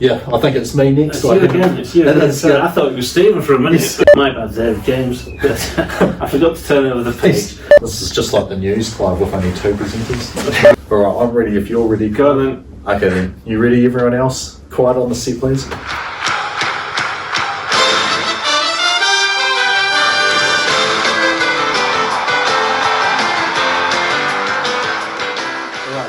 Yeah, I think it's me next. It's you again. It's you. I thought it was Stephen for a minute. My bad there, James. But I forgot to turn over the page. This is just like the news, Clive, with only 2 presenters. Alright, I'm ready if you're ready. Go on then. Okay then. You ready, everyone else? Quiet on the seat, please.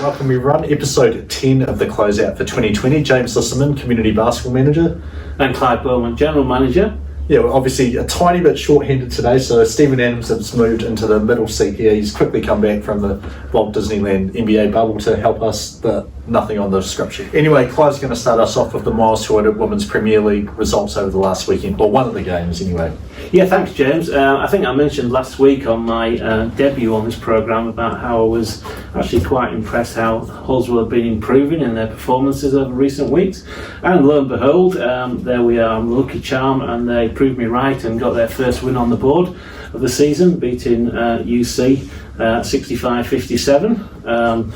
Welcome everyone, episode 10 of the closeout for 2020. James Lisserman, Community Basketball Manager. And Clive Bowman, General Manager. Yeah, we're obviously a tiny bit short-handed today, so Stephen Adams has moved into the middle seat here. He's quickly come back from the Walt Disneyland NBA bubble to help us, but nothing on the script sheet. Anyway, Clive's going to start us off with the Miles Toyota Women's Premier League results over the last weekend, or one of the games anyway. Yeah, thanks James. I think I mentioned last week on my debut on this programme about how I was actually quite impressed how Hullswell have been improving in their performances over recent weeks. And lo and behold, there we are, I'm a lucky charm, and they proved me right and got their first win on the board of the season, beating UC 65-57.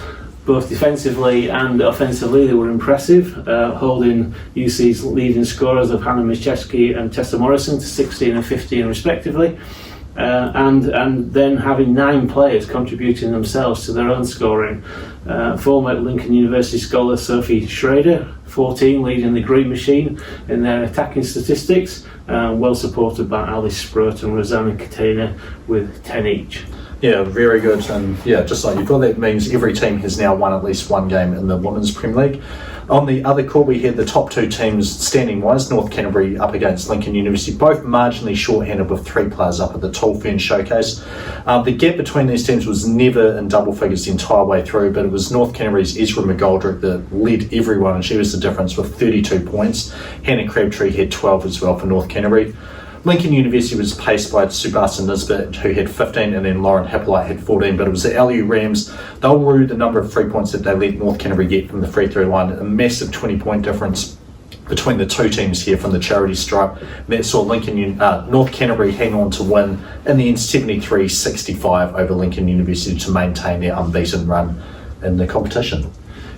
Both defensively and offensively, they were impressive, holding UC's leading scorers of Hannah Michewski and Tessa Morrison to 16 and 15 respectively, and then having 9 players contributing themselves to their own scoring. Former Lincoln University scholar Sophie Schrader, 14, leading the Green Machine in their attacking statistics, well supported by Alice Sproat and Rosanna Catena with 10 each. Yeah, very good, and yeah, just like you thought, that means every team has now won at least one game in the Women's Premier League. On the other court, we had the top 2 teams standing-wise, North Canterbury up against Lincoln University, both marginally short-handed with 3 players up at the Tall Fern Showcase. The gap between these teams was never in double figures the entire way through, but it was North Canterbury's Ezra McGoldrick that led everyone, and she was the difference with 32 points. Hannah Crabtree had 12 as well for North Canterbury. Lincoln University was paced by Subasa Nisbet, who had 15, and then Lauren Hippolyte had 14, but it was the LU Rams. They'll rue the number of 3 points that they let North Canterbury get from the free throw line, a massive 20-point difference between the 2 teams here from the charity stripe. That saw North Canterbury hang on to win in the end 73-65 over Lincoln University to maintain their unbeaten run in the competition.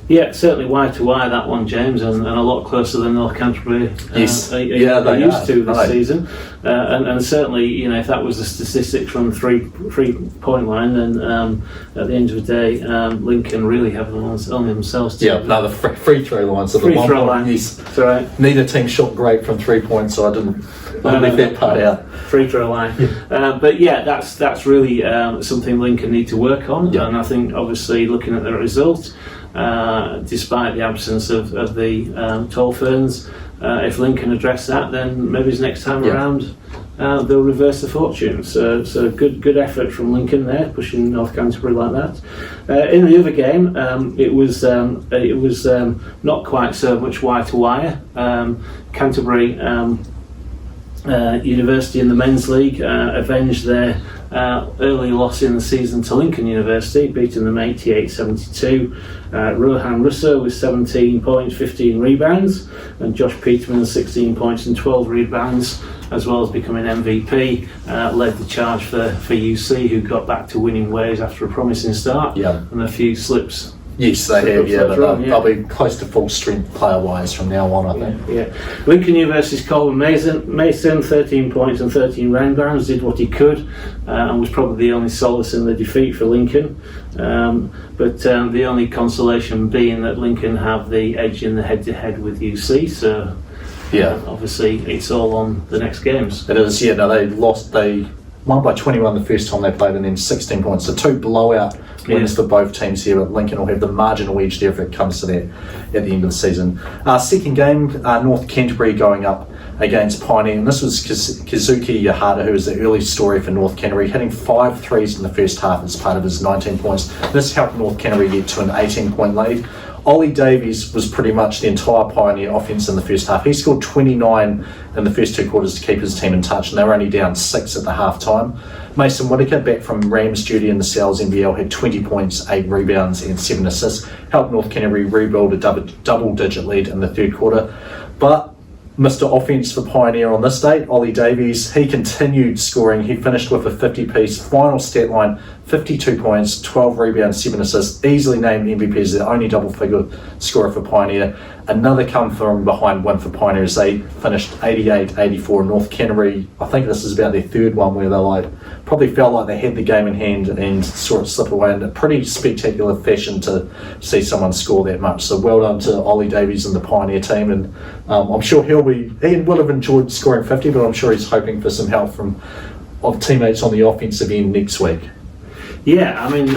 Yeah, certainly wire to wire that one, James, and a lot closer than North Canterbury are used to this season. And certainly, you know, if that was the statistics from the three-point line, then at the end of the day, Lincoln really have only themselves to. Yeah, no, the free throw line. So free throw line. Yes, that's right. Neither team shot great from 3 points, so I didn't leave that part out. Free throw line. Yeah. But yeah, that's really something Lincoln need to work on, and I think obviously looking at the results. Despite the absence of the Tall Ferns, if Lincoln address that, then maybe next time around they'll reverse the fortune. So good effort from Lincoln there, pushing North Canterbury like that. In the other game, it was not quite so much wire to wire. Canterbury University in the men's league avenged their early loss in the season to Lincoln University, beating them 88-72. Rohan Russo with 17 points, 15 rebounds, and Josh Peterman 16 points and 12 rebounds, as well as becoming MVP, led the charge for UC, who got back to winning ways after a promising start and a few slips. Yes, they have, but they'll be close to full strength player-wise from now on, I think. Yeah. Lincoln University's Colin Mason, 13 points and 13 rebounds, did what he could, and was probably the only solace in the defeat for Lincoln. But the only consolation being that Lincoln have the edge in the head-to-head with UC, so obviously it's all on the next games. It is, they won by 21 the first time they played, and then 16 points. So 2 blowout wins for both teams here, but Lincoln will have the marginal edge there if it comes to that at the end of the season. Second game, North Canterbury going up against Pioneer, and this was Kazuki Yahara, who was the early story for North Canterbury, hitting 5 threes in the first half as part of his 19 points. This helped North Canterbury get to an 18-point lead. Ollie Davies was pretty much the entire Pioneer offence in the first half. He scored 29 in the first 2 quarters to keep his team in touch, and they were only down 6 at the half time. Mason Whitaker, back from Rams duty in the Sal's NBL, had 20 points, 8 rebounds and 7 assists, helped North Canterbury rebuild a double-digit lead in the third quarter. But Mr. Offence for Pioneer on this date, Ollie Davies, he continued scoring. He finished with a 50-piece final stat line, 52 points, 12 rebounds, 7 assists, easily named MVP as their only double-figure scorer for Pioneer. Another come from behind win for Pioneer as they finished 88-84. North Canterbury, I think this is about their third one where they probably felt like they had the game in hand and saw it slip away in a pretty spectacular fashion to see someone score that much. So well done to Ollie Davies and the Pioneer team, and I'm sure he will have enjoyed scoring 50, but I'm sure he's hoping for some help of teammates on the offensive end next week. Yeah, I mean,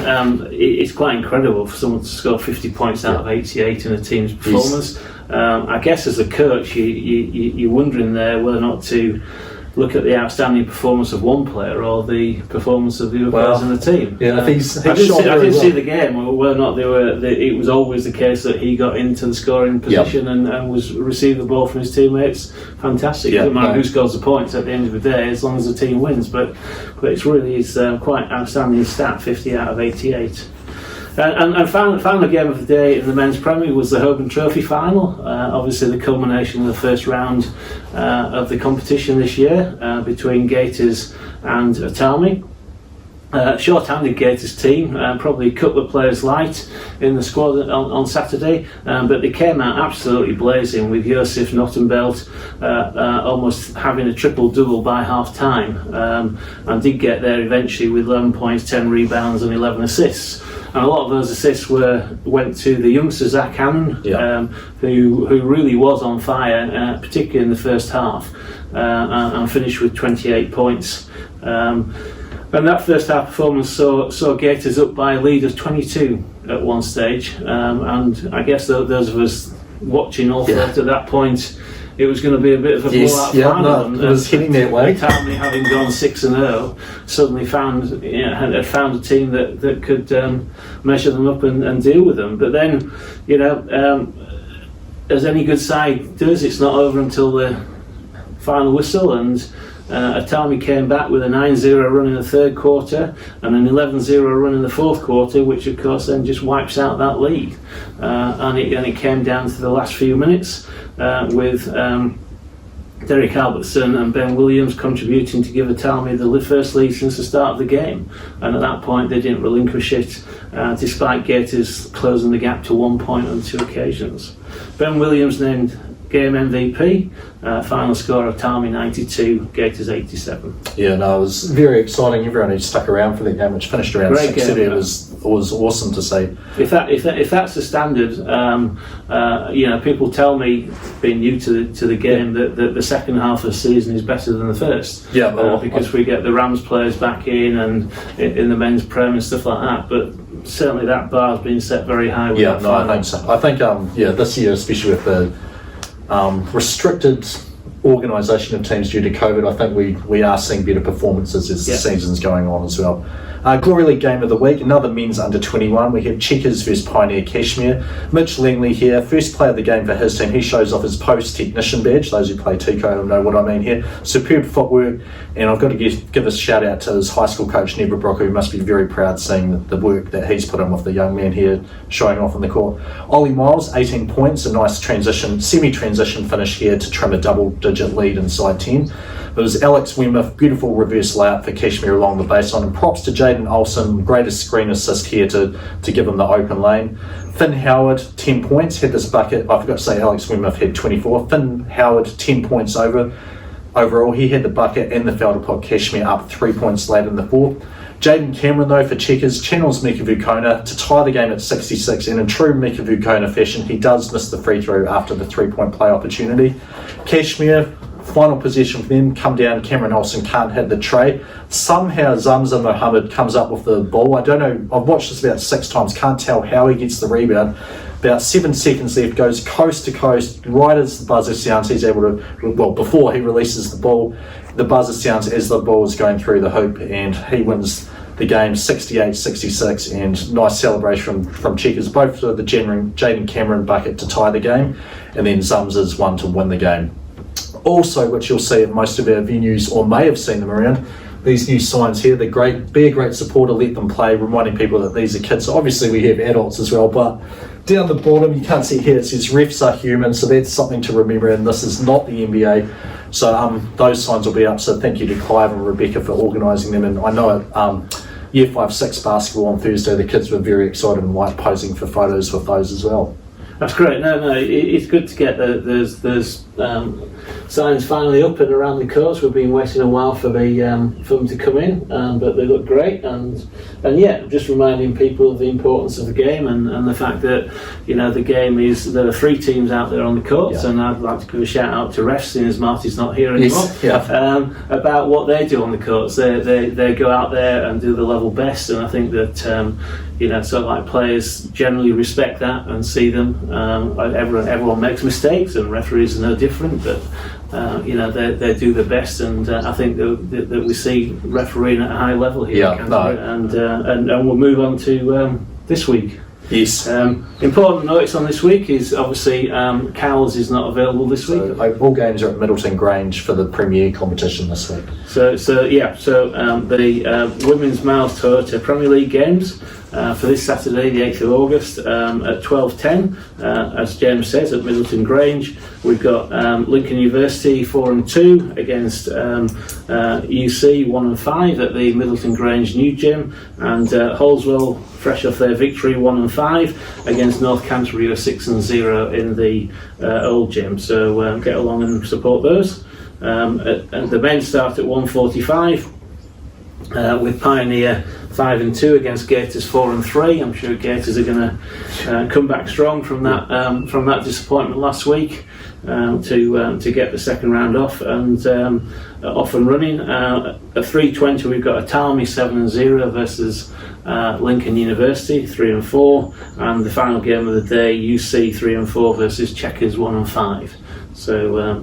it's quite incredible for someone to score 50 points out of 88 in a team's performance. I guess as a coach, you're wondering there whether or not to look at the outstanding performance of one player or the performance of the other players in the team. Yeah, I didn't see the game, whether or not it was always the case that he got into the scoring position and was received the ball from his teammates. Fantastic. It doesn't matter who scores the points at the end of the day, as long as the team wins. But it's really quite outstanding stat, 50 out of 88. And final game of the day in the men's Premier was the Hogan Trophy final. Obviously, the culmination of the first round of the competition this year between Gators and Atami. Short-handed Gators team, probably a couple of players light in the squad on Saturday, but they came out absolutely blazing with Josef Nottenbelt almost having a triple-double by half-time, and did get there eventually with 11 points, 10 rebounds and 11 assists. And a lot of those assists went to the youngster Zach Cannon, who really was on fire, particularly in the first half, and finished with 28 points. And that first half performance saw Gators up by a lead of 22 at one stage. And I guess those of us watching all thought at that point it was going to be a bit of a blowout final. It was hitting that way. Atami, having gone 6-0, suddenly had found a team that could measure them up and deal with them. But then, as any good side does, it's not over until the final whistle, and Atami came back with a 9-0 run in the third quarter and an 11-0 run in the fourth quarter, which of course then just wipes out that lead. And it came down to the last few minutes with Derek Albertson and Ben Williams contributing to give Atami the first lead since the start of the game. And at that point they didn't relinquish it, despite Gators closing the gap to 1 point on 2 occasions. Ben Williams named game MVP, final score of Atami 92, Gators 87. Yeah, no, it was very exciting. Everyone who stuck around for the game, which finished around 6:30, it was awesome to see. If that's the standard, people tell me, being new to the game, that the second half of the season is better than the first. Yeah, because we get the Rams players back in and in the men's prem and stuff like that. But certainly that bar's been set very high. Yeah, no, I think so. I think this year, especially with the restricted organisation of teams due to COVID, I think we are seeing better performances as the season's going on as well. Glory League game of the week, another men's under 21. We have Checkers versus Pioneer Kashmir. Mitch Langley here, first player of the game for his team. He shows off his post technician badge. Those who play Tico know what I mean here. Superb footwork, and I've got to give a shout out to his high school coach Nebra Brook, who must be very proud seeing the work that he's put in with the young man here showing off in the court. Ollie Miles, 18 points, a nice semi-transition finish here to trim a double-digit lead inside 10. It was Alex Weymouth, beautiful reverse layup for Kashmir along the baseline, and props to Jaden Olsen, greatest screen assist here to give him the open lane. Finn Howard, 10 points, had this bucket. I forgot to say Alex Weymouth had 24. Finn Howard, 10 points overall. He had the bucket and the foul to put Kashmir up 3 points late in the fourth. Jaden Cameron, though, for Checkers, channels Mika Vukona to tie the game at 66, and in true Mika Vukona fashion, he does miss the free throw after the 3-point play opportunity. Kashmir, final possession for them, come down, Cameron Olsen can't hit the tray. Somehow Zamza Mohammed comes up with the ball. I don't know, I've watched this about 6 times, can't tell how he gets the rebound. About 7 seconds left, goes coast to coast, right as the buzzer sounds, he's able to, before he releases the ball, the buzzer sounds as the ball is going through the hoop, and he wins the game 68-66, and nice celebration from Checkers, both for the Jaden Cameron bucket to tie the game, and then Zamza's one to win the game. Also, which you'll see at most of our venues, or may have seen them around, these new signs here, they're great. Be a great supporter, let them play, reminding people that these are kids. Obviously we have adults as well, but down the bottom you can't see here, it says refs are human, so that's something to remember, and this is not the NBA. So those signs will be up, so thank you to Clive and Rebecca for organising them, and I know Year 5-6 basketball on Thursday. The kids were very excited and like posing for photos with those as well. That's great. No, it's good to get those signs finally up and around the courts. We've been waiting a while for them to come in, but they look great. And yeah, just reminding people of the importance of the game and the fact that the game is, there are 3 teams out there on the courts, and I'd like to give a shout out to refs, seeing as Marty's not here anymore. Yes, about what they do on the courts. They go out there and do the level best, and I think that sort of like players generally respect that and see them. Everyone makes mistakes, and referees are no different, but they do the best, and I think that we see refereeing at a high level here. And we'll move on to this week. Yes. Important notes on this week is obviously Cowles is not available this week. All games are at Middleton Grange for the Premier competition this week. So the Women's Miles Toyota Premier League games for this Saturday, the 8th of August, at 12:10, as James says, at Middleton Grange. We've got Lincoln University 4-2 against UC 1-5 at the Middleton Grange new gym, and Holswell, fresh off their victory, 1-5 against North Canterbury, 6-0 in the old gym. So get along and support those. And the men start at 1:45 with Pioneer 5-2 against Gators 4-3. I'm sure Gators are going to come back strong from that disappointment last week to get the second round off and running. At 3:20 we've got Atalmi 7-0 versus Lincoln University 3-4, and the final game of the day, UC 3-4 versus Chequers 1-5. So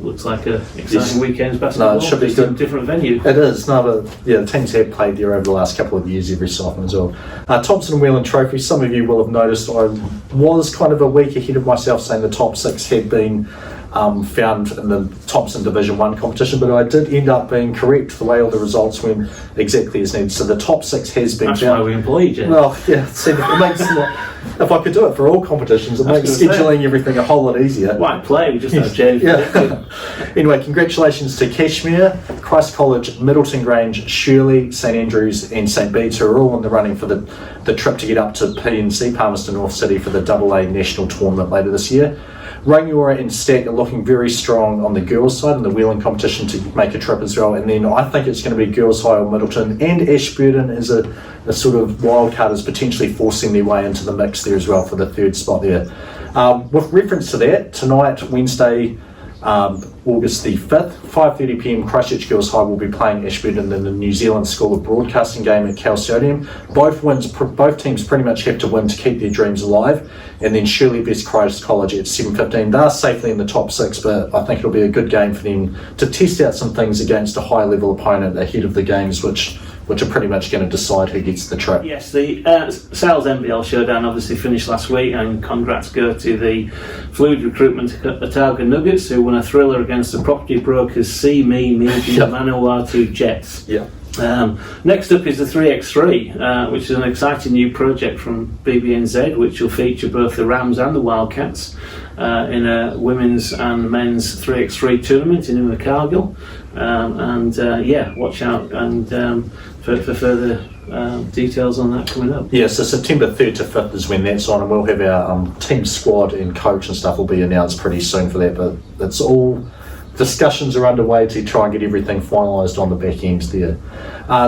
looks like a exciting weekend's basketball. No, it should be good. Different venue. It is. The teams have played there over the last couple of years every so often as well. Thompson and Whelan Trophy. Some of you will have noticed I was kind of a week ahead of myself, saying the top 6 had been found in the Thompson Division 1 competition, but I did end up being correct. The way all the results went exactly as needed. So the top 6 has been That's found. why we employed you. Well, yeah. See, it makes if I could do it for all competitions, it makes scheduling everything a whole lot easier. Why play? We just have James. Anyway, congratulations to Cashmere, Christ College, Middleton Grange, Shirley, St Andrews and St Bede's, who are all in the running for the trip to get up to PNC, Palmerston North City, for the AA National Tournament later this year. Rangiora and Stack are looking very strong on the girls' side in the wheeling competition to make a trip as well. And then I think it's going to be Girls High or Middleton, and Ashburton is a sort of wild card, is potentially forcing their way into the mix there as well for the 3rd spot there. With reference to that, tonight, Wednesday, August the 5th, 5:30pm, Christchurch Girls High will be playing Ashburton in the New Zealand School of Broadcasting game at Cal Stadium. Both teams pretty much have to win to keep their dreams alive. And then Shirley vs Christ College at 7:15. They're safely in the top 6, but I think it'll be a good game for them to test out some things against a high-level opponent ahead of the games, which are pretty much going to decide who gets the trip. Yes, the Sales NBL Showdown obviously finished last week, and congrats go to the Fluid Recruitment Otago Nuggets, who won a thriller against the property brokers See Me, Media, Manawatu Jets. Yeah. Next up is the 3x3, which is an exciting new project from BBNZ, which will feature both the Rams and the Wildcats in a women's and men's 3x3 tournament in Invercargill. Watch out and for further details on that coming up. Yeah, so September 3rd to 5th is when that's on, and we'll have our team squad and coach and stuff will be announced pretty soon for that, but it's all discussions are underway to try and get everything finalised on the back end there.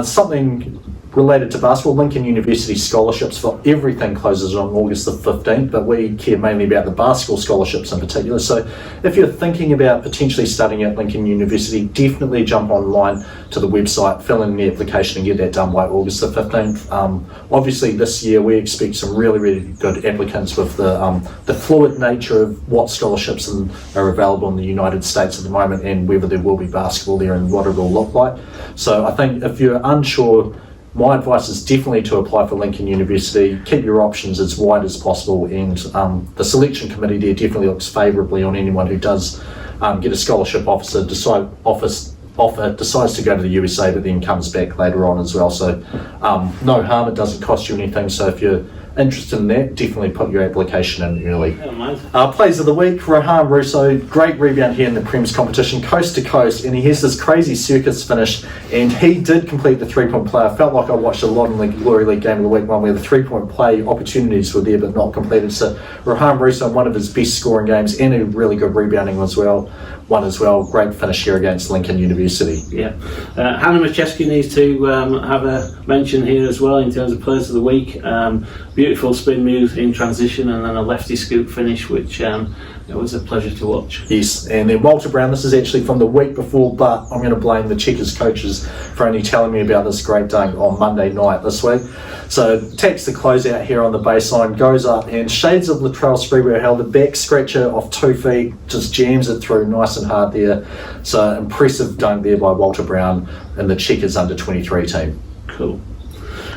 Something related to basketball, Lincoln University scholarships for everything closes on August the 15th, but we care mainly about the basketball scholarships in particular. So if you're thinking about potentially studying at Lincoln University, definitely jump online to the website, fill in the application and get that done by August the 15th. Obviously this year we expect some really, really good applicants with the fluid nature of what scholarships are available in the United States at the moment, and whether there will be basketball there and what it will look like. So I think if you're unsure, my advice is definitely to apply for Lincoln University. Keep your options as wide as possible, and the selection committee there definitely looks favourably on anyone who does get a scholarship offer, decides to go to the USA but then comes back later on as well. So no harm, it doesn't cost you anything. So if you're interested in that, definitely put your application in early. Never mind. Plays of the week, Rohan Russo, great rebound here in the Prem's competition, coast to coast, and he has this crazy circus finish, and he did complete the 3-point play. I felt like I watched a lot in the Glory League game of the week one where the 3-point play opportunities were there but not completed. So Rohan Russo, one of his best scoring games, and a really good rebounding as well. Great finish here against Lincoln University. Yeah, Hannah Macheski needs to have a mention here as well in terms of players of the week. Beautiful spin move in transition and then a lefty scoop finish, which it was a pleasure to watch. Yes, and then Walter Brown, this is actually from the week before, but I'm going to blame the Checkers coaches for only telling me about this great dunk on Monday night this week. So takes the closeout here on the baseline, goes up and shades of Latrell Sprewell held a back scratcher off 2 feet, just jams it through nice and hard there. So impressive dunk there by Walter Brown and the Checkers under 23 team. Cool.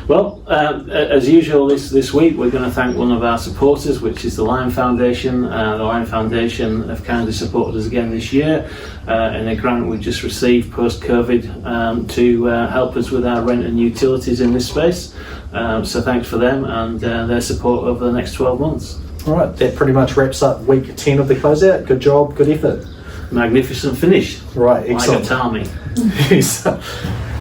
Well, as usual this week we're going to thank one of our supporters, which is the Lion Foundation. The Lion Foundation have kindly supported us again this year in a grant we just received post-COVID to help us with our rent and utilities in this space. So thanks for them and their support over the next 12 months. All right, that pretty much wraps up week 10 of the closeout. Good job, good effort. Magnificent finish. Right, excellent. Like a Tommy. Yes.